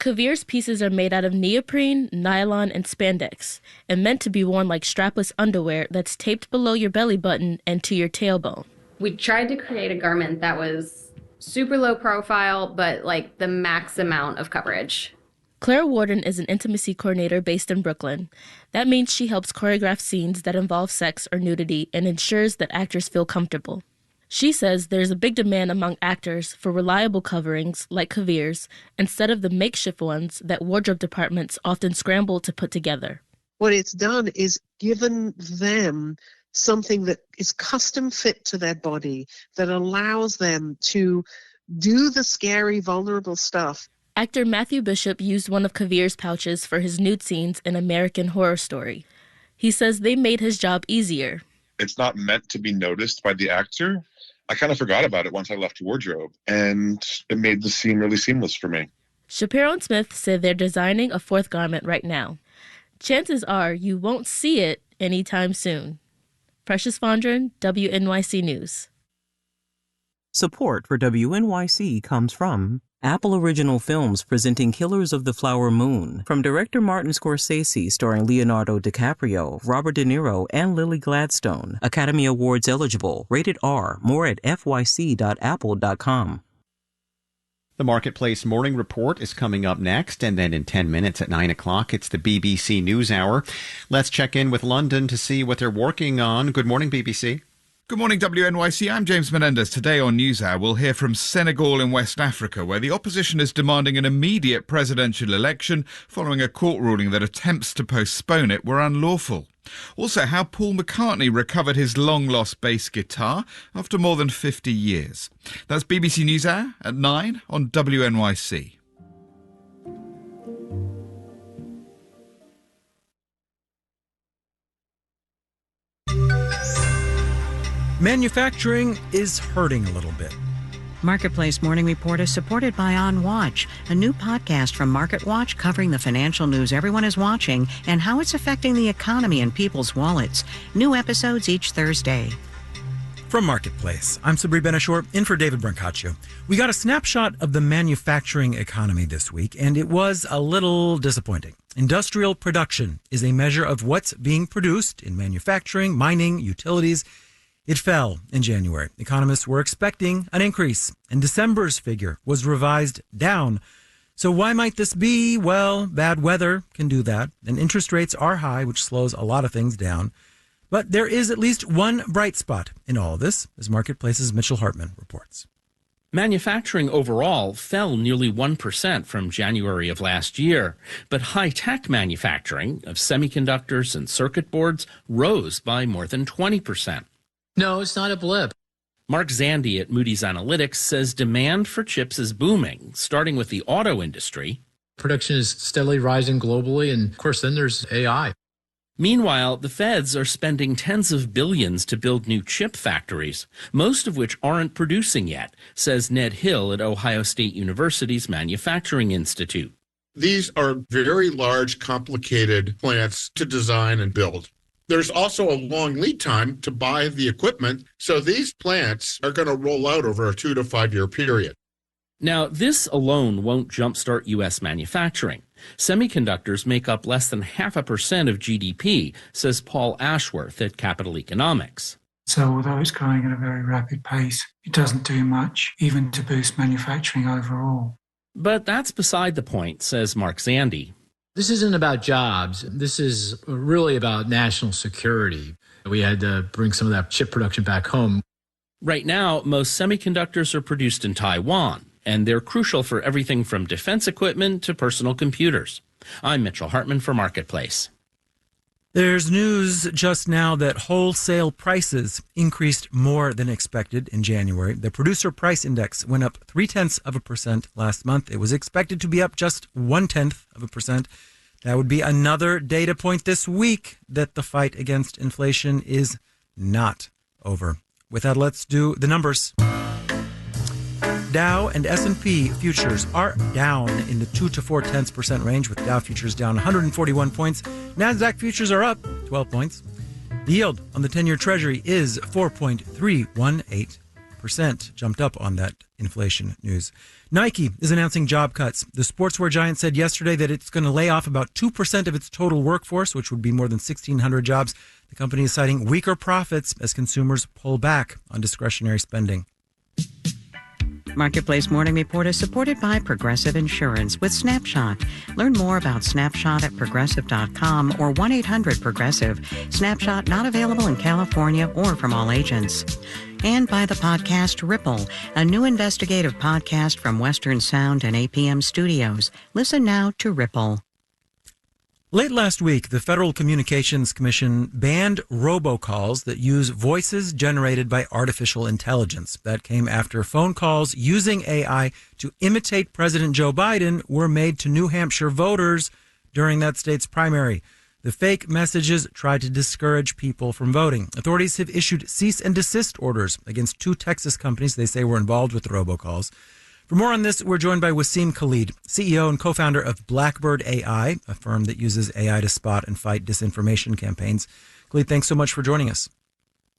Kavir's pieces are made out of neoprene, nylon, and spandex, and meant to be worn like strapless underwear that's taped below your belly button and to your tailbone. We tried to create a garment that was super low profile, but like the max amount of coverage. Claire Warden is an intimacy coordinator based in Brooklyn. That means she helps choreograph scenes that involve sex or nudity and ensures that actors feel comfortable. She says there's a big demand among actors for reliable coverings like Kavir's instead of the makeshift ones that wardrobe departments often scramble to put together. What it's done is given them something that is custom fit to their body, that allows them to do the scary, vulnerable stuff. Actor Matthew Bishop used one of Kavir's pouches for his nude scenes in American Horror Story. He says they made his job easier. It's not meant to be noticed by the actor. I kind of forgot about it once I left wardrobe, and it made the scene really seamless for me. Shapiro and Smith said they're designing a fourth garment right now. Chances are you won't see it anytime soon. Precious Fondren, WNYC News. Support for WNYC comes from Apple Original Films presenting Killers of the Flower Moon from director Martin Scorsese, starring Leonardo DiCaprio, Robert De Niro, and Lily Gladstone. Academy Awards eligible. Rated R. More at fyc.apple.com. The Marketplace Morning Report is coming up next, and then in 10 minutes at 9 o'clock, it's the BBC NewsHour. Let's check in with London to see what they're working on. Good morning, BBC. Good morning, WNYC. I'm James Menendez. Today on NewsHour, we'll hear from Senegal in West Africa, where the opposition is demanding an immediate presidential election following a court ruling that attempts to postpone it were unlawful. Also, how Paul McCartney recovered his long-lost bass guitar after more than 50 years. That's BBC NewsHour at 9 on WNYC. Manufacturing is hurting a little bit. Marketplace Morning Report is supported by On Watch, a new podcast from MarketWatch covering the financial news everyone is watching and how it's affecting the economy and people's wallets. New episodes each Thursday. From Marketplace, I'm Sabri Benashor, in for David Brancaccio. We got a snapshot of the manufacturing economy this week, and it was a little disappointing. Industrial production is a measure of what's being produced in manufacturing, mining, utilities. It fell in January. Economists were expecting an increase, and December's figure was revised down. So why might this be? Well, bad weather can do that, and interest rates are high, which slows a lot of things down. But there is at least one bright spot in all this, as Marketplace's Mitchell Hartman reports. Manufacturing overall fell nearly 1% from January of last year, but high-tech manufacturing of semiconductors and circuit boards rose by more than 20%. No, it's not a blip. Mark Zandi at Moody's Analytics says demand for chips is booming, starting with the auto industry. Production is steadily rising globally, and of course then there's AI. Meanwhile, the feds are spending tens of billions to build new chip factories, most of which aren't producing yet, says Ned Hill at Ohio State University's Manufacturing Institute. These are very large, complicated plants to design and build. There's also a long lead time to buy the equipment, so these plants are going to roll out over a 2 to 5 year period. Now, this alone won't jumpstart U.S. manufacturing. Semiconductors make up less than 0.5% of GDP, says Paul Ashworth at Capital Economics. So although it's growing at a very rapid pace, it doesn't do much, even to boost manufacturing overall. But that's beside the point, says Mark Zandi. This isn't about jobs. This is really about national security. We had to bring some of that chip production back home. Right now, most semiconductors are produced in Taiwan, and they're crucial for everything from defense equipment to personal computers. I'm Mitchell Hartman for Marketplace. There's news just now that wholesale prices increased more than expected in January. The Producer Price Index went up 0.3% last month. It was expected to be up just 0.1%. That would be another data point this week that the fight against inflation is not over. With that, let's do the numbers. Dow and S&P futures are down in the 2 to 0.4% range, with Dow futures down 141 points. NASDAQ futures are up 12 points. The yield on the 10-year Treasury is 4.318. 8% jumped up on that inflation news. Nike is announcing job cuts. The sportswear giant said yesterday that it's going to lay off about 2% of its total workforce, which would be more than 1,600 jobs. The company is citing weaker profits as consumers pull back on discretionary spending. Marketplace Morning Report is supported by Progressive Insurance with Snapshot. Learn more about Snapshot at Progressive.com or 1-800-PROGRESSIVE. Snapshot not available in California or from all agents. And by the podcast Ripple, a new investigative podcast from Western Sound and APM Studios. Listen now to Ripple. Late last week, the Federal Communications Commission banned robocalls that use voices generated by artificial intelligence. That came after phone calls using AI to imitate President Joe Biden were made to New Hampshire voters during that state's primary. The fake messages tried to discourage people from voting. Authorities have issued cease and desist orders against 2 Texas companies they say were involved with the robocalls. For more on this, we're joined by Wasim Khalid, CEO and co-founder of Blackbird AI, a firm that uses AI to spot and fight disinformation campaigns. Khalid, thanks so much for joining us.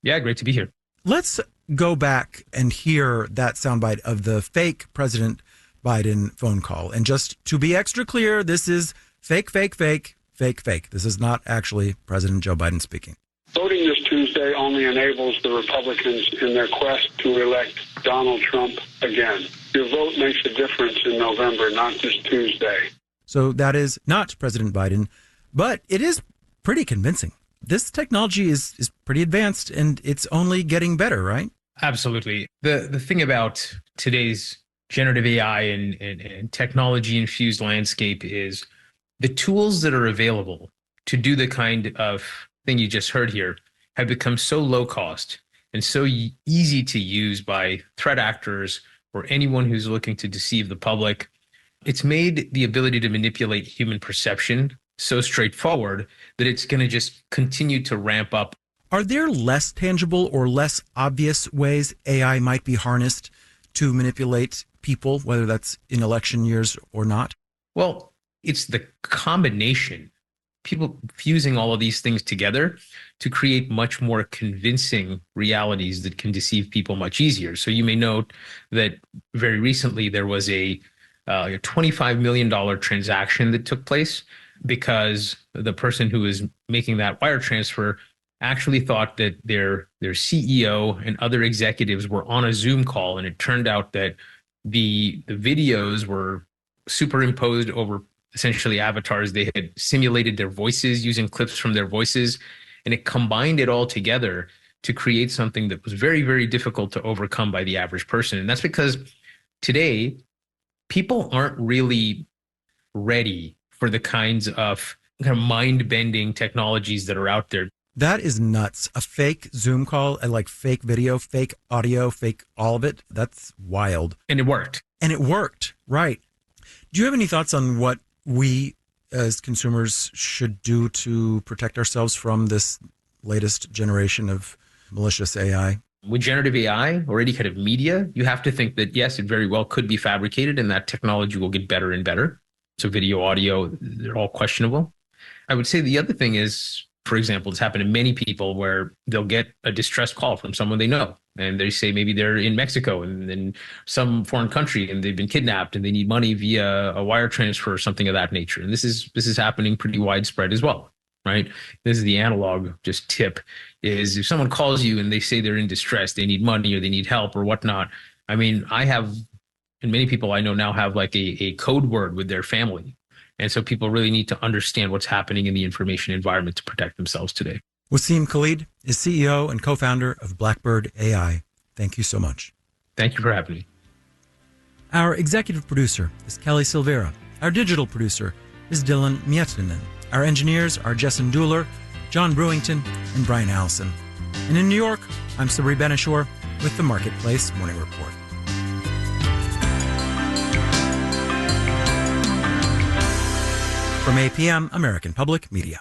Yeah, great to be here. Let's go back and hear that soundbite of the fake President Biden phone call. And just to be extra clear, this is fake. This is not actually President Joe Biden speaking. Voting this Tuesday only enables the Republicans in their quest to elect Donald Trump again. Your vote makes a difference in November, not this Tuesday. So that is not President Biden, but it is pretty convincing. This technology is pretty advanced, and it's only getting better, right? Absolutely. The thing about today's generative AI and technology-infused landscape is the tools that are available to do the kind of thing you just heard here have become so low cost and so easy to use by threat actors or anyone who's looking to deceive the public. It's made the ability to manipulate human perception so straightforward that it's going to just continue to ramp up. Are there less tangible or less obvious ways AI might be harnessed to manipulate people, whether that's in election years or not? Well, it's the combination, people fusing all of these things together to create much more convincing realities that can deceive people much easier. So you may note that very recently there was a $25 million transaction that took place because the person who was making that wire transfer actually thought that their CEO and other executives were on a Zoom call, and it turned out that the videos were superimposed over essentially avatars. They had simulated their voices using clips from their voices, and it combined it all together to create something that was very, very difficult to overcome by the average person. And that's because today, people aren't really ready for the kinds of kind of mind-bending technologies that are out there. That is nuts. A fake Zoom call, like fake video, fake audio, fake all of it. That's wild. And it worked. Right. Do you have any thoughts on what we as consumers should do to protect ourselves from this latest generation of malicious AI? With generative AI or any kind of media, you have to think that, yes, it very well could be fabricated and that technology will get better and better. So video, audio, they're all questionable. I would say the other thing is, for example, it's happened to many people where they'll get a distressed call from someone they know. And they say maybe they're in Mexico and in some foreign country and they've been kidnapped and they need money via a wire transfer or something of that nature. And this is happening pretty widespread as well, right? This is the analog just tip is if someone calls you and they say they're in distress, they need money or they need help or whatnot. I mean, I have, and many people I know now have like a code word with their family. And so people really need to understand what's happening in the information environment to protect themselves today. Wasim Khalid is CEO and co-founder of Blackbird AI. Thank you so much. Thank you for having me. Our executive producer is Kelly Silvera. Our digital producer is Dylan Miettinen. Our engineers are Jessen Dueller, John Brewington, and Brian Allison. And in New York, I'm Sabri Benishore with the Marketplace Morning Report. From APM, American Public Media.